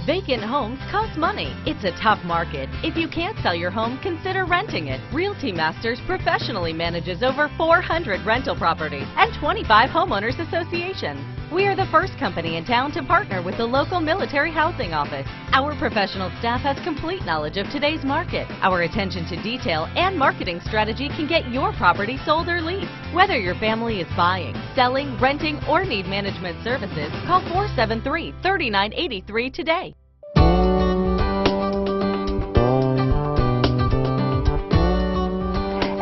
Vacant homes cost money. It's a tough market. If you can't sell your home, consider renting it. Realty Masters professionally manages over 400 rental properties and 25 homeowners associations. We are the first company in town to partner with the local military housing office. Our professional staff has complete knowledge of today's market. Our attention to detail and marketing strategy can get your property sold or leased. Whether your family is buying, selling, renting, or need management services, call 473-3983 today.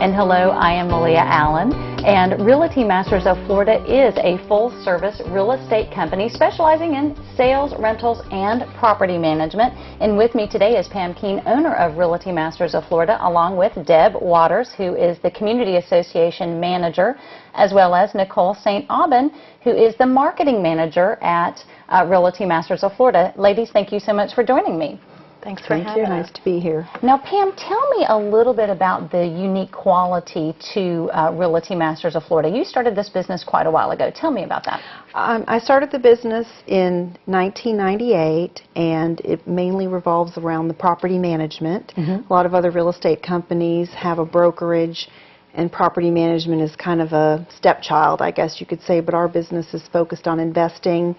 And hello, I am Malia Allen, and Realty Masters of Florida is a full-service real estate company specializing in sales, rentals, and property management. And with me today is Pam Keen, owner of Realty Masters of Florida, along with Deb Waters, who is the Community Association Manager, as well as Nicole St, Aubin, who is the Marketing Manager at Realty Masters of Florida. Ladies, thank you so much for joining me. Thanks for having us. Nice to be here. Now, Pam, tell me a little bit about the unique quality to Realty Masters of Florida. You started this business quite a while ago. Tell me about that. I started the business in 1998, and it mainly revolves around the property management. A lot of other real estate companies have a brokerage, and property management is kind of a stepchild, I guess you could say, but our business is focused on investing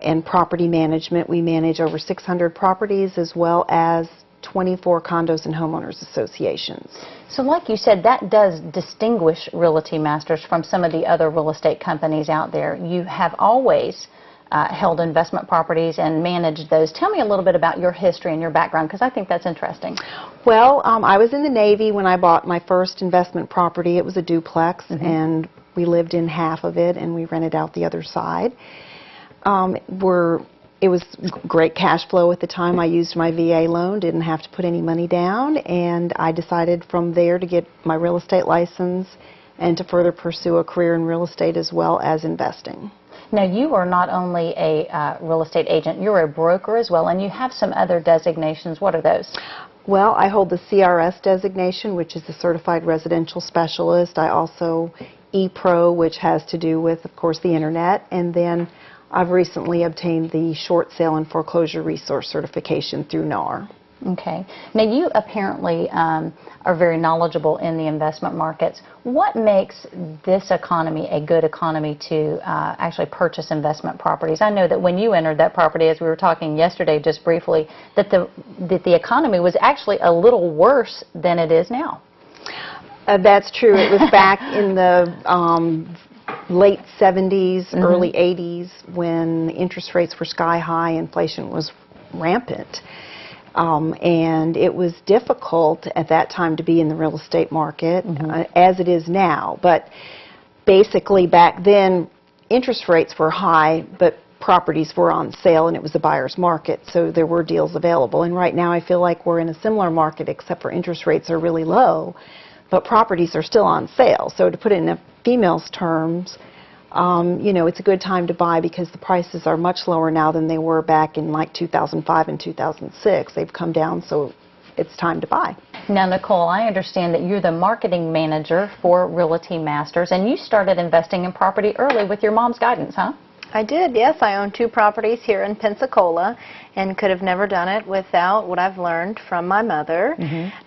and property management. We manage over 600 properties as well as 24 condos and homeowners associations. So like you said, that does distinguish Realty Masters from some of the other real estate companies out there. You have always held investment properties and managed those. Tell me a little bit about your history and your background, because I think that's interesting. Well, I was in the Navy when I bought my first investment property. It was a duplex, and we lived in half of it, and we rented out the other side. It was great cash flow at the time. I used my VA loan, didn't have to put any money down, and I decided from there to get my real estate license and to further pursue a career in real estate as well as investing. Now, you are not only a real estate agent, you're a broker as well, and you have some other designations. What are those? Well, I hold the CRS designation, which is the Certified Residential Specialist. I also ePro, which has to do with, of course, the Internet, and then I've recently obtained the Short Sale and Foreclosure Resource Certification through NAR. Okay. Now, you apparently are very knowledgeable in the investment markets. What makes this economy a good economy to actually purchase investment properties? I know that when you entered that property, as we were talking yesterday just briefly, that the economy was actually a little worse than it is now. That's true. It was back in the late 70s, early 80s, when interest rates were sky high, inflation was rampant. And it was difficult at that time to be in the real estate market, as it is now. But basically back then, interest rates were high, but properties were on sale, and it was a buyer's market, so there were deals available. And right now I feel like we're in a similar market, except for interest rates are really low, but properties are still on sale. So to put it in a female's terms, you know, it's a good time to buy because the prices are much lower now than they were back in like 2005 and 2006. They've come down, so it's time to buy. Now, Nicole, I understand that you're the marketing manager for Realty Masters, and you started investing in property early with your mom's guidance, huh? I did, yes. I own 2 properties here in Pensacola and could have never done it without what I've learned from my mother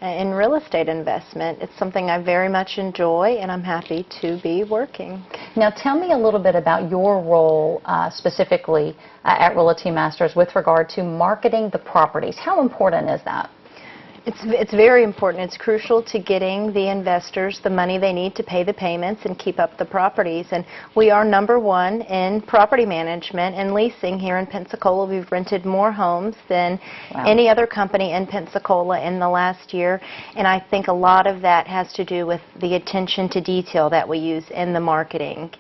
in real estate investment. It's something I very much enjoy, and I'm happy to be working. Now, tell me a little bit about your role specifically at Realty Masters with regard to marketing the properties. How important is that? It's very important. It's crucial to getting the investors the money they need to pay the payments and keep up the properties. And we are #1 in property management and leasing here in Pensacola. We've rented more homes than any other company in Pensacola in the last year. And I think a lot of that has to do with the attention to detail that we use in the marketing.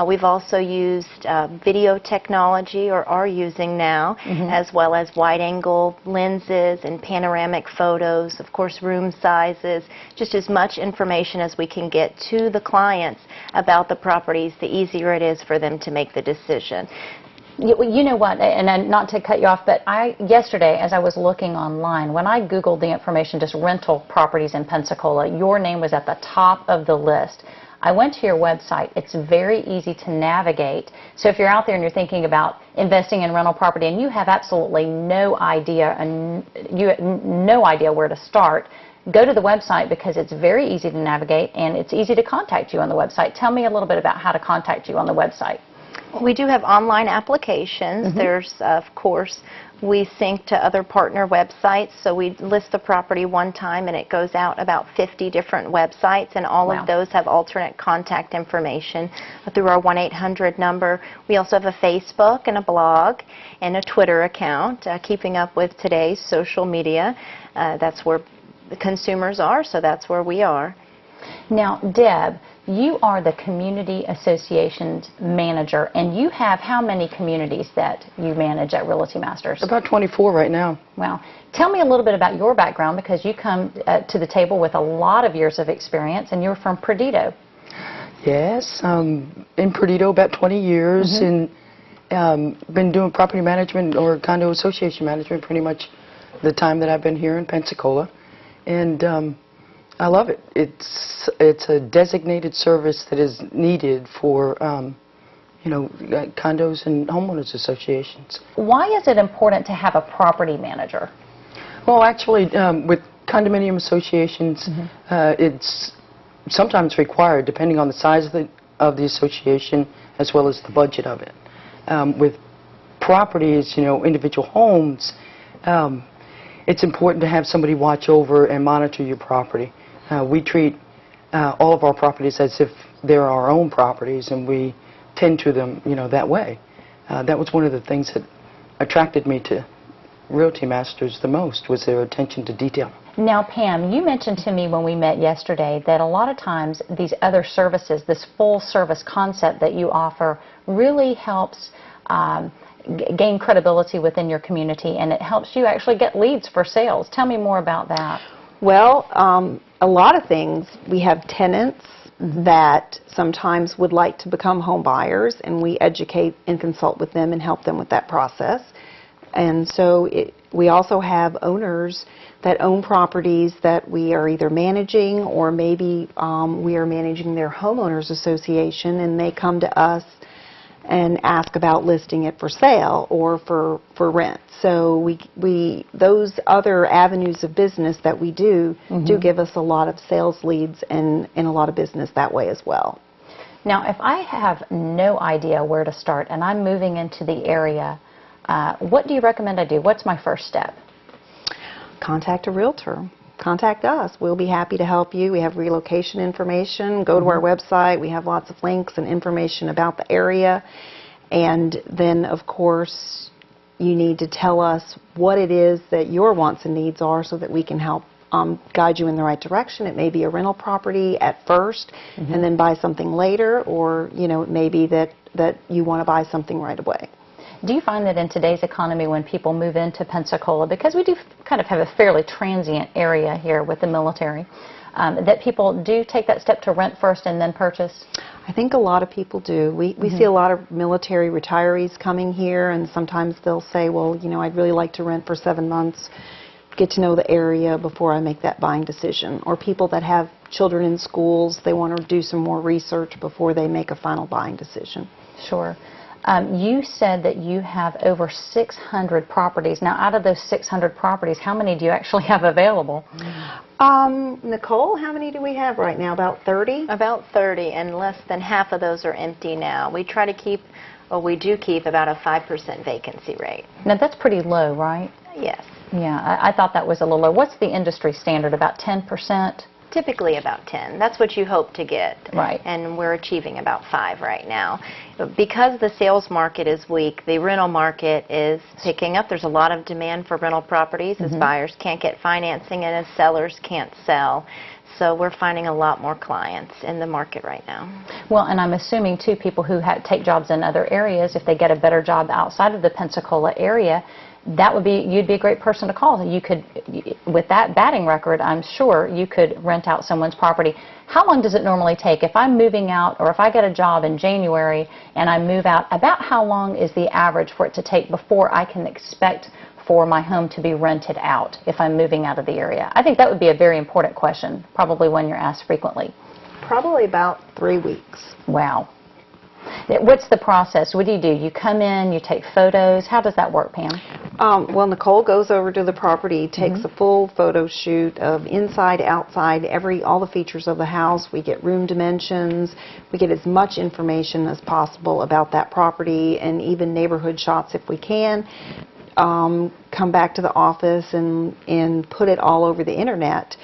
We've also used video technology, or are using now, as well as wide-angle lenses and panoramic photos. Of course, room sizes, just as much information as we can get to the clients about the properties, the easier it is for them to make the decision. You know what, and not to cut you off, but yesterday as I was looking online, when I Googled the information, just rental properties in Pensacola, your name was at the top of the list. I went to your website. It's very easy to navigate. So if you're out there and you're thinking about investing in rental property and you have absolutely no idea and you have no idea where to start, go to the website because it's very easy to navigate and it's easy to contact you on the website. Tell me a little bit about how to contact you on the website. We do have online applications. There's, of course, we sync to other partner websites, so we list the property one time and it goes out about 50 different websites, and all of those have alternate contact information through our 1-800 number. We also have a Facebook and a blog and a Twitter account, keeping up with today's social media. That's where the consumers are, so that's where we are. Now, Deb, you are the Community Association's manager, and you have how many communities that you manage at Realty Masters? About 24 right now. Wow. Tell me a little bit about your background, because you come to the table with a lot of years of experience, and you're from Perdido. Yes, in Perdido about 20 years, and been doing property management or condo association management pretty much the time that I've been here in Pensacola, and I love it. It's a designated service that is needed for you know, condos and homeowners associations. Why is it important to have a property manager? Well, actually, with condominium associations, it's sometimes required, depending on the size of the association as well as the budget of it. With properties, you know, individual homes, it's important to have somebody watch over and monitor your property. We treat all of our properties as if they're our own properties, and we tend to them, you know, that way. That was one of the things that attracted me to Realty Masters the most, was their attention to detail. Now, Pam, you mentioned to me when we met yesterday that a lot of times these other services, this full service concept that you offer, really helps gain credibility within your community, and it helps you actually get leads for sales. Tell me more about that. Well, a lot of things. We have tenants that sometimes would like to become home buyers, and we educate and consult with them and help them with that process. And so we also have owners that own properties that we are either managing, or maybe we are managing their homeowners association, and they come to us and ask about listing it for sale or for rent. So those other avenues of business that we do give us a lot of sales leads and a lot of business that way as well. Now, if I have no idea where to start and I'm moving into the area, what do you recommend I do? What's my first step? Contact a realtor. Contact us. We'll be happy to help you. We have relocation information. Go to our website. We have lots of links and information about the area. And then, of course, you need to tell us what it is that your wants and needs are so that we can help guide you in the right direction. It may be a rental property at first and then buy something later, or, you know, it may be that you want to buy something right away. Do you find that in today's economy, when people move into Pensacola, because we do kind of have a fairly transient area here with the military, that people do take that step to rent first and then purchase? I think a lot of people do. We see a lot of military retirees coming here, and sometimes they'll say, well, you know, I'd really like to rent for 7 months, get to know the area before I make that buying decision. Or people that have children in schools, they want to do some more research before they make a final buying decision. Sure. You said that you have over 600 properties. Now, out of those 600 properties, how many do you actually have available? Nicole, how many do we have right now? About 30? About 30, and less than half of those are empty now. We try to keep, well, we do keep about a 5% vacancy rate. Now, that's pretty low, right? Yes. Yeah, I thought that was a little low. What's the industry standard, about 10%? Typically about 10. That's what you hope to get. Right. And we're achieving about 5 right now. Because the sales market is weak, the rental market is picking up. There's a lot of demand for rental properties as buyers can't get financing and as sellers can't sell. So we're finding a lot more clients in the market right now. Well, and I'm assuming, too, people who take jobs in other areas, if they get a better job outside of the Pensacola area, that would be, you'd be a great person to call. You could, with that batting record, I'm sure you could rent out someone's property. How long does it normally take? If I'm moving out, or if I get a job in January and I move out, about how long is the average for it to take before I can expect for my home to be rented out if I'm moving out of the area? I think that would be a very important question, probably one you're asked frequently. Probably about 3 weeks. Wow. What's the process? What do? You come in, you take photos. How does that work, Pam? Well, Nicole goes over to the property, takes a full photo shoot of inside, outside, all the features of the house. We get room dimensions. We get as much information as possible about that property, and even neighborhood shots if we can. Come back to the office and put it all over the internet.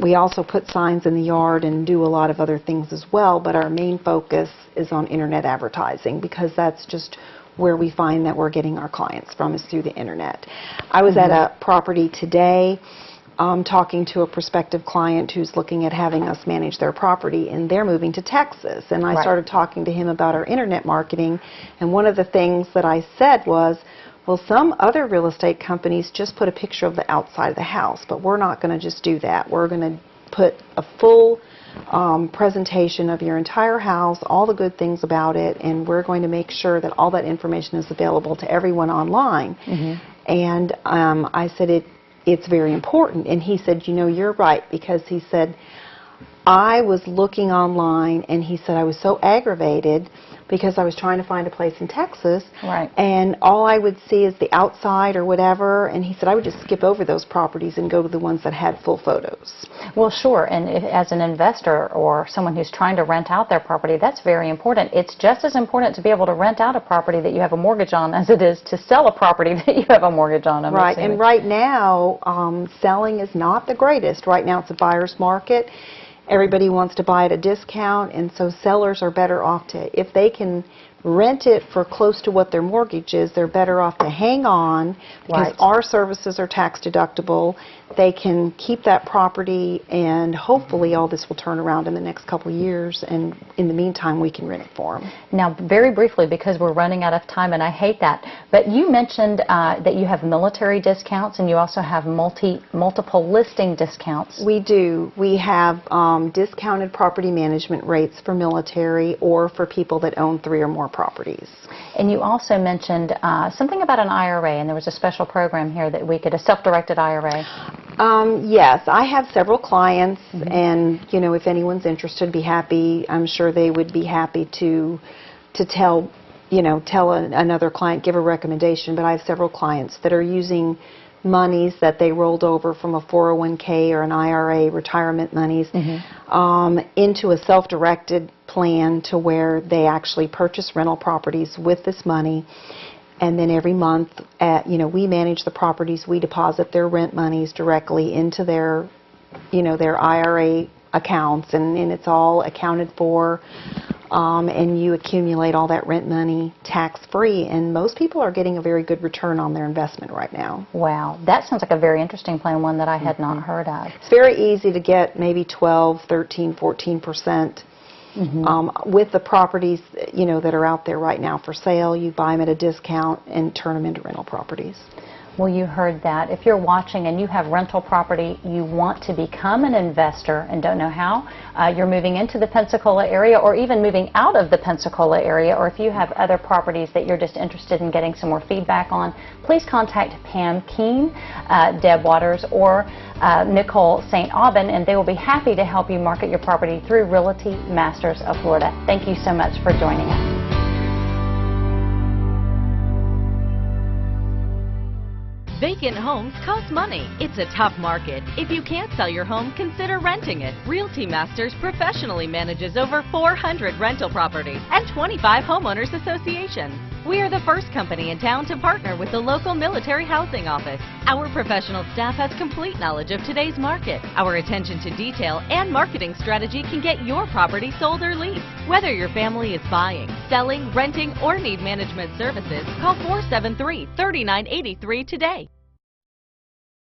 We also put signs in the yard and do a lot of other things as well, but our main focus is on internet advertising because that's just where we find that we're getting our clients from, is through the internet. I was at a property today talking to a prospective client who's looking at having us manage their property, and they're moving to Texas. And I started talking to him about our internet marketing, and one of the things that I said was, well, some other real estate companies just put a picture of the outside of the house, but we're not going to just do that. We're going to put a full presentation of your entire house, all the good things about it, and we're going to make sure that all that information is available to everyone online. And I said, it's very important. And he said, you know, you're right, because he said, I was looking online, and he said, I was so aggravated because I was trying to find a place in Texas, and all I would see is the outside or whatever, and he said I would just skip over those properties and go to the ones that had full photos. Well, sure, and as an investor or someone who's trying to rent out their property, that's very important. It's just as important to be able to rent out a property that you have a mortgage on as it is to sell a property that you have a mortgage on. Right, and right now, selling is not the greatest. Right now it's a buyer's market. Everybody wants to buy at a discount, and so sellers are better off if they can rent it for close to what their mortgage is, they're better off to hang on because our services are tax deductible. They can keep that property, and hopefully all this will turn around in the next couple of years, and in the meantime we can rent it for them. Now, very briefly, because we're running out of time, and I hate that, but you mentioned that you have military discounts and you also have multiple listing discounts. We do. We have discounted property management rates for military or for people that own 3 or more properties. And you also mentioned something about an IRA, and there was a special program here that we could, a self-directed IRA. Yes, I have several clients, and you know, if anyone's interested, I'm sure they would be happy to tell another client, give a recommendation. But I have several clients that are using monies that they rolled over from a 401k or an IRA, retirement monies, into a self-directed plan to where they actually purchase rental properties with this money. And then every month, we manage the properties. We deposit their rent monies directly into their IRA accounts, and it's all accounted for. And you accumulate all that rent money tax-free. And most people are getting a very good return on their investment right now. Wow, that sounds like a very interesting plan, one that I had not heard of. It's very easy to get maybe 12, 13, 14%. With the properties that are out there right now for sale. You buy them at a discount and turn them into rental properties. Well, you heard that. If you're watching and you have rental property, you want to become an investor and don't know how, you're moving into the Pensacola area or even moving out of the Pensacola area, or if you have other properties that you're just interested in getting some more feedback on, please contact Pam Keen, Deb Waters, or Nicole St. Aubin, and they will be happy to help you market your property through Realty Masters of Florida. Thank you so much for joining us. Vacant homes cost money. It's a tough market. If you can't sell your home, consider renting it. Realty Masters professionally manages over 400 rental properties and 25 homeowners associations. We are the first company in town to partner with the local military housing office. Our professional staff has complete knowledge of today's market. Our attention to detail and marketing strategy can get your property sold or leased. Whether your family is buying, selling, renting, or need management services, call 473-3983 today.